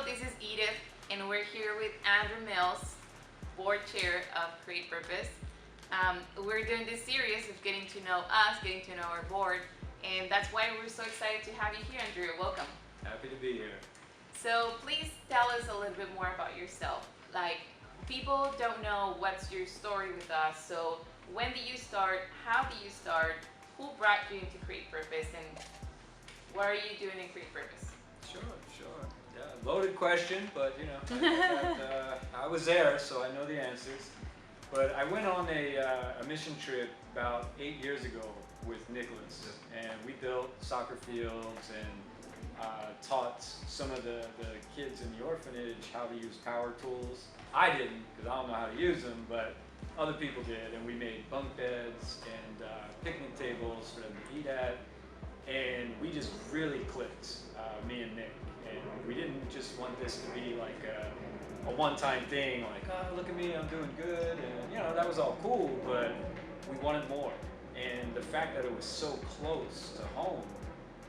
this is Edith, and we're here with Andrew Mills, board chair of Create Purpose. We're doing this series of getting to know us, getting to know our board, and that's why we're so excited to have you here, Andrew. Welcome. Happy to be here. So please tell us a little bit more about yourself. Like, people don't know what's your story with us, so when did you start, how did you start, who brought you into Create Purpose, and what are you doing in Create Purpose? Sure. Yeah, loaded question, but I was there, so I know the answers. But I went on a mission trip about 8 years ago with Nicholas, and we built soccer fields and taught some of the kids in the orphanage how to use power tools. I didn't, because I don't know how to use them, but other people did, and we made bunk beds and picnic tables for them to eat at, and we just really clicked, me and Nick. And we didn't just want this to be like a one-time thing, like, oh, look at me, I'm doing good, and that was all cool, but we wanted more. And the fact that it was so close to home,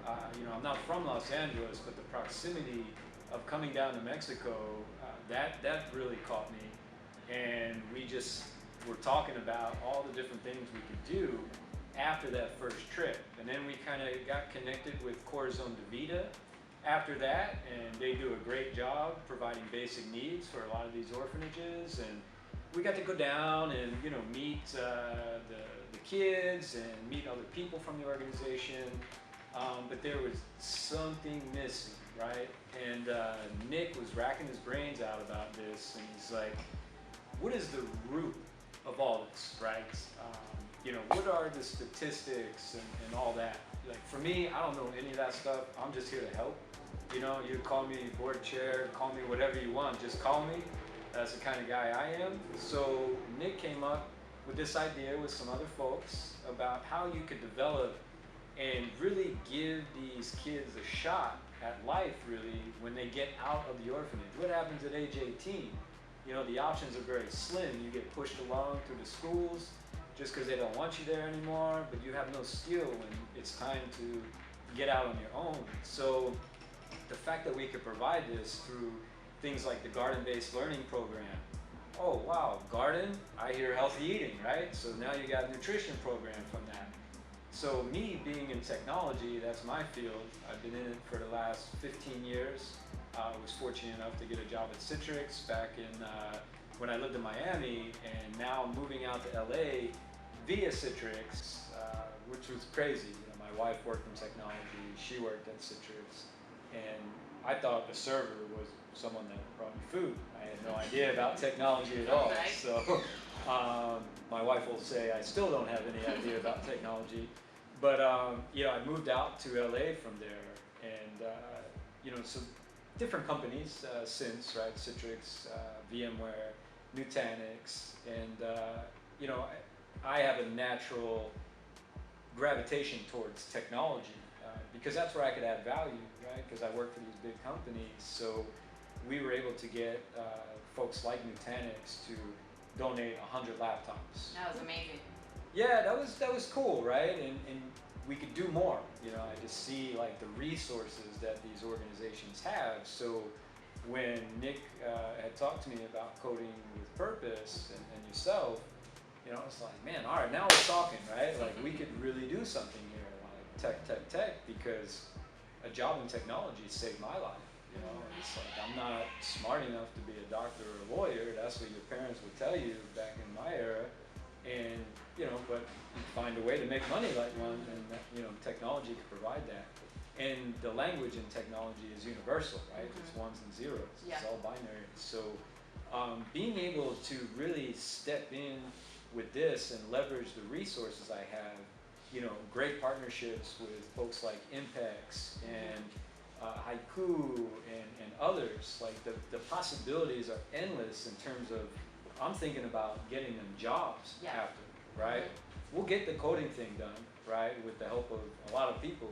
I'm not from Los Angeles, but the proximity of coming down to Mexico, that really caught me. And we just were talking about all the different things we could do after that first trip. And then we kind of got connected with Corazon de Vida after that, and they do a great job providing basic needs for a lot of these orphanages. And we got to go down and meet the kids and meet other people from the organization, but there was something missing, right? And Nick was racking his brains out about this, and he's like, what is the root of all this, right? What are the statistics and all that? Like, for me, I don't know any of that stuff. I'm just here to help. You call me board chair, call me whatever you want, just call me. That's the kind of guy I am. So Nick came up with this idea with some other folks about how you could develop and really give these kids a shot at life, really, when they get out of the orphanage. What happens at age 18? The options are very slim. You get pushed along through the schools just because they don't want you there anymore, but you have no skill and it's time to get out on your own. So the fact that we could provide this through things like the garden-based learning program. Oh wow, garden, I hear healthy eating, right? So now you got a nutrition program from that. So me being in technology, that's my field. I've been in it for the last 15 years. I was fortunate enough to get a job at Citrix back in when I lived in Miami, and now I'm moving out to LA via Citrix, which was crazy. My wife worked in technology, she worked at Citrix, and I thought the server was someone that brought me food. I had no idea about technology at all. Right. So my wife will say I still don't have any idea about technology. But I moved out to LA from there, and some different companies since, right? Citrix, VMware, Nutanix, and I have a natural gravitation towards technology because that's where I could add value, right? Because I work for these big companies, so we were able to get folks like Nutanix to donate 100 laptops. That was amazing. Yeah, that was cool, right? And we could do more. I just see like the resources that these organizations have. So when Nick had talked to me about coding with purpose and yourself, it's like, man, all right, now we're talking, right? Like, we could really do something here, like tech, because a job in technology saved my life. It's like, I'm not smart enough to be a doctor or a lawyer. That's what your parents would tell you back in my era. And, but you find a way to make money like one, and technology can provide that. And the language in technology is universal, right? It's ones and zeros. Yeah. It's all binary. So being able to really step in with this and leverage the resources I have, great partnerships with folks like Impex and Haiku and others, like the possibilities are endless in terms of, I'm thinking about getting them jobs after, right? We'll get the coding thing done, right, with the help of a lot of people.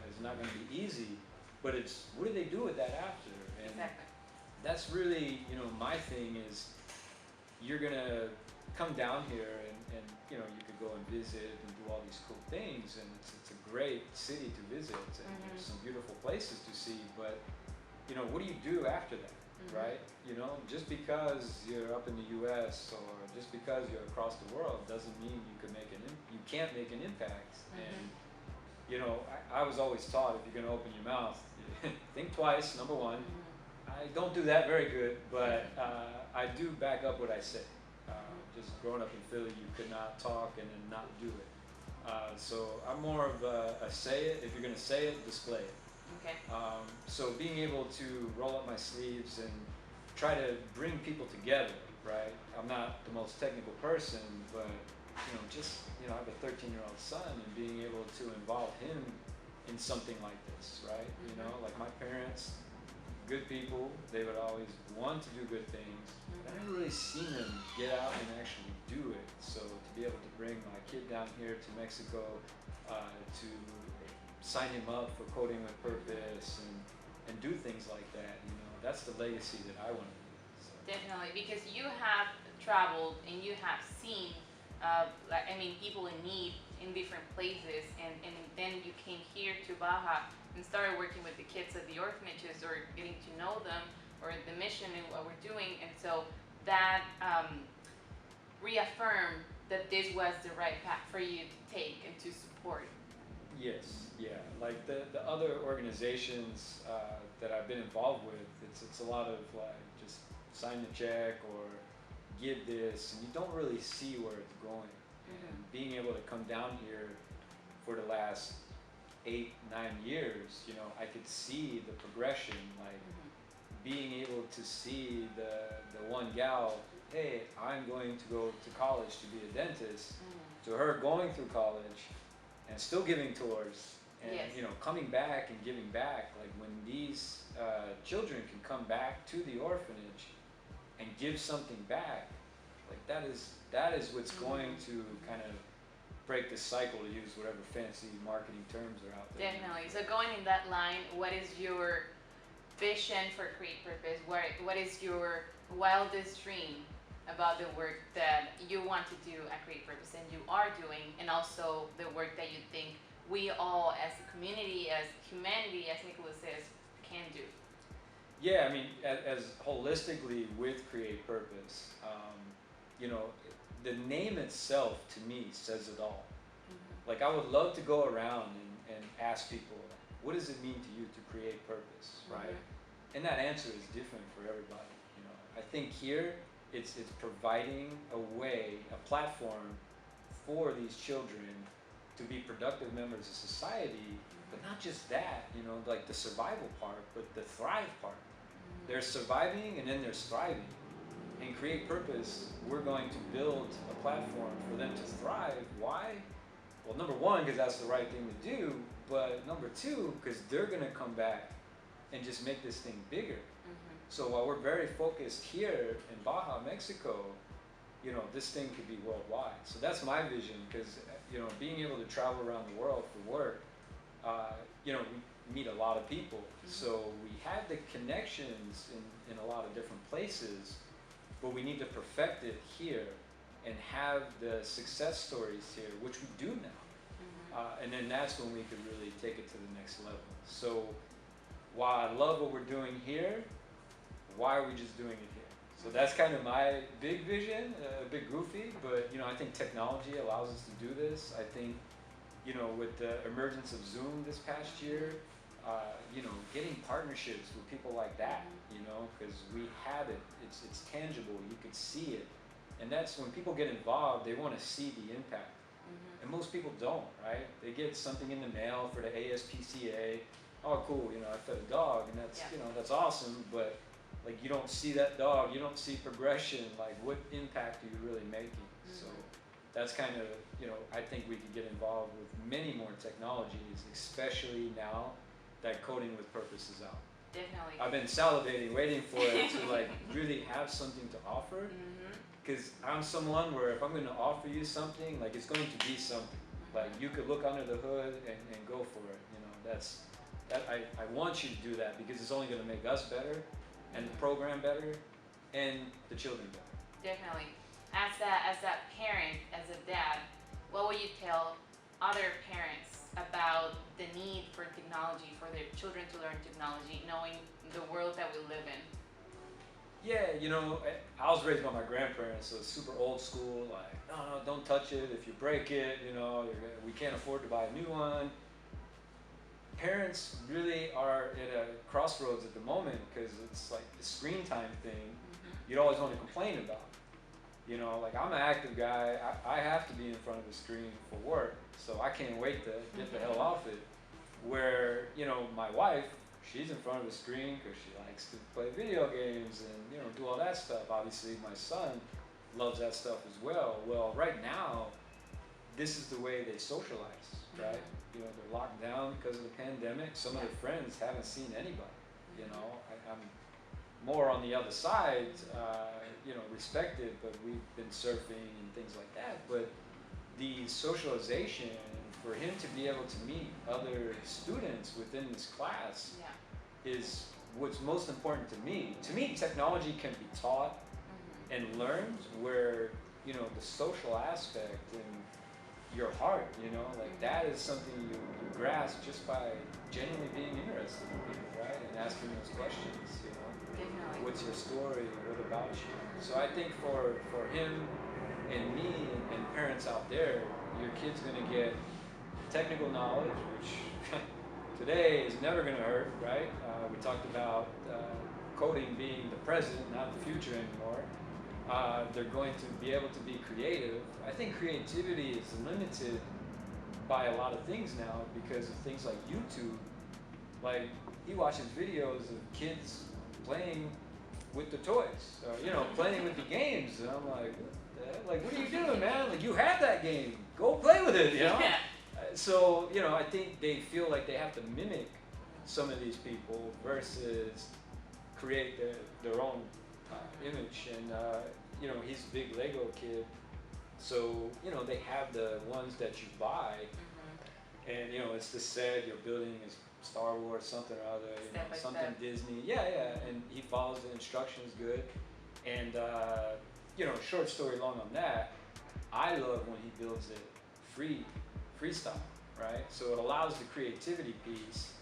It's not going to be easy, but it's, what do they do with that after? And Exactly. that's really, my thing is, you're going to come down here and you could go and visit and do all these cool things, and it's a great city to visit, and there's some beautiful places to see, but you know, what do you do after that, right? You know, just because you're up in the U.S. or just because you're across the world doesn't mean you can't make an impact. And you know, I was always taught if you're going to open your mouth, think twice. Number one, I don't do that very good, but I do back up what I say. Just growing up in Philly, you could not talk and then not do it. So I'm more of a say it. If you're going to say it, display it. Okay. So being able to roll up my sleeves and try to bring people together, right? I'm not the most technical person, but you know, I have a 13-year-old son, and being able to involve him in something like this, right? You know, like my parents, good people, they would always want to do good things. I haven't really seen them get out and actually do it. So to be able to bring my kid down here to Mexico, to sign him up for Coding with Purpose and do things like that, you know, that's the legacy that I want to leave. So. Definitely, because you have traveled and you have seen, people in need in different places, and then you came here to Baja and started working with the kids at the orphanages or getting to know them or the mission and what we're doing, and so that reaffirmed that this was the right path for you to take and to support. Yes, yeah. Like the other organizations that I've been involved with, it's a lot of like just sign the check or give this, and you don't really see where it's going. And being able to come down here for the last 8, 9 years, you know, I could see the progression, like being able to see the one gal, hey, I'm going to go to college to be a dentist, to her going through college and still giving tours and you know, coming back and giving back. Like when these children can come back to the orphanage and give something back, like that is what's going to kind of break this cycle, to use whatever fancy marketing terms are out there. Definitely. So going in that line, what is your vision for Create Purpose? What is your wildest dream about the work that you want to do at Create Purpose and you are doing, and also the work that you think we all as a community, as humanity, as Nicholas says, can do? Yeah, I mean, as holistically with Create Purpose, you know, the name itself to me says it all. Like I would love to go around and ask people, what does it mean to you to create purpose, right? And that answer is different for everybody. You know, I think here it's providing a way, a platform for these children to be productive members of society, but not just that, you know, like the survival part, but the thrive part. They're surviving and then they're thriving. In Create Purpose, we're going to build a platform for them to thrive. Why? Well, number one, because that's the right thing to do, but number two, because they're going to come back and just make this thing bigger. So while we're very focused here in Baja, Mexico, you know, this thing could be worldwide. So that's my vision, because, you know, being able to travel around the world for work, you know, we meet a lot of people. So we have the connections in a lot of different places, but we need to perfect it here and have the success stories here, which we do now. And then that's when we could really take it to the next level. So while I love what we're doing here, why are we just doing it here? So that's kind of my big vision, a bit goofy, but you know, I think technology allows us to do this. I think, you know, with the emergence of Zoom this past year, you know, getting partnerships with people like that, you know, because we have it, it's tangible, you could see it. And that's when people get involved, they want to see the impact. And most people don't, right? They get something in the mail for the ASPCA. Oh, cool, you know, I fed a dog, and that's, you know, that's awesome, but like you don't see that dog, you don't see progression, like what impact are you really making? So that's kind of, you know, I think we could get involved with many more technologies, especially now that Coding with Purpose is out. Definitely. I've been salivating, waiting for it to like really have something to offer. Because I'm someone where if I'm going to offer you something, like it's going to be something. Like you could look under the hood and go for it. You know, I want you to do that because it's only going to make us better, and the program better, and the children better. Definitely. As that parent, as a dad, what would you tell other parents about the need for technology, for their children to learn technology, knowing the world that we live in? Yeah, you know, I was raised by my grandparents, so it's super old school. Like, no, no, don't touch it. If you break it, you know, we can't afford to buy a new one. Parents really are at a crossroads at the moment because it's like the screen time thing you'd always want to complain about. You know, like I'm an active guy, I have to be in front of the screen for work, so I can't wait to get the hell off it. Where, you know, my wife, she's in front of the screen because she likes to play video games and, you know, do all that stuff. Obviously, my son loves that stuff as well. Well, right now, this is the way they socialize, right? You know, they're locked down because of the pandemic. Some of their friends haven't seen anybody, you know. I'm more on the other side, you know, respect it, but we've been surfing and things like that. But the socialization, for him to be able to meet other students within this class is what's most important to me. To me, technology can be taught and learned where, you know, the social aspect and your heart, you know, like that is something you grasp just by genuinely being interested in people, right? And asking those questions, you know. Definitely. What's your story? What about you? So I think for him and me and parents out there, your kid's gonna get technical knowledge, which today is never gonna hurt, right? We talked about coding being the present, not the future anymore. They're going to be able to be creative. I think creativity is limited by a lot of things now because of things like YouTube. Like, he watches videos of kids playing with the toys, or, you know, playing with the games, and I'm like, what the heck? Like, what are you doing, man? Like, you have that game, go play with it, you know? Yeah. So, you know, I think they feel like they have to mimic some of these people versus create their own image. And, you know, he's a big Lego kid, so, you know, they have the ones that you buy, and, you know, it's the set you're building is Star Wars, something or other, you know, something Disney. Yeah, and he follows the instructions good. And, you know, short story long on that, I love when he builds it freestyle, right? So it allows the creativity piece,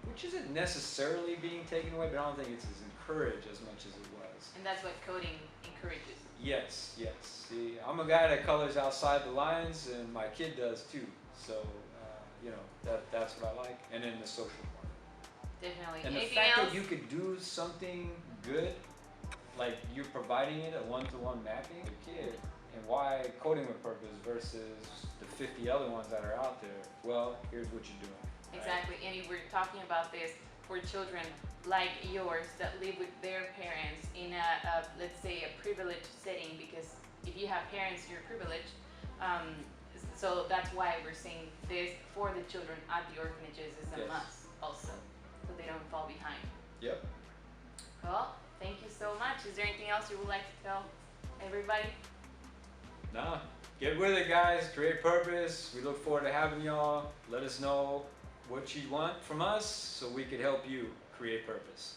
which isn't necessarily being taken away, but I don't think it's as encouraged as much as it was. And that's what coding encourages. Yes. See, I'm a guy that colors outside the lines, and my kid does too. So, you know, that's what I like. And then the social part. Definitely. And the Anything fact else? that you could do something good, like you're providing it a one-to-one mapping to a kid, and why coding with purpose versus the 50 other ones that are out there? Well, here's what you're doing. Right? Exactly. And we're talking about this for children like yours that live with their parents in a let's say a privileged setting, because if you have parents, you're privileged. So that's why we're saying this for the children at the orphanages is a must also, so they don't fall behind. Yep. Well, thank you so much. Is there anything else you would like to tell everybody? Nah, get with it, guys. Create purpose. We look forward to having y'all. Let us know what you want from us so we could help you create purpose.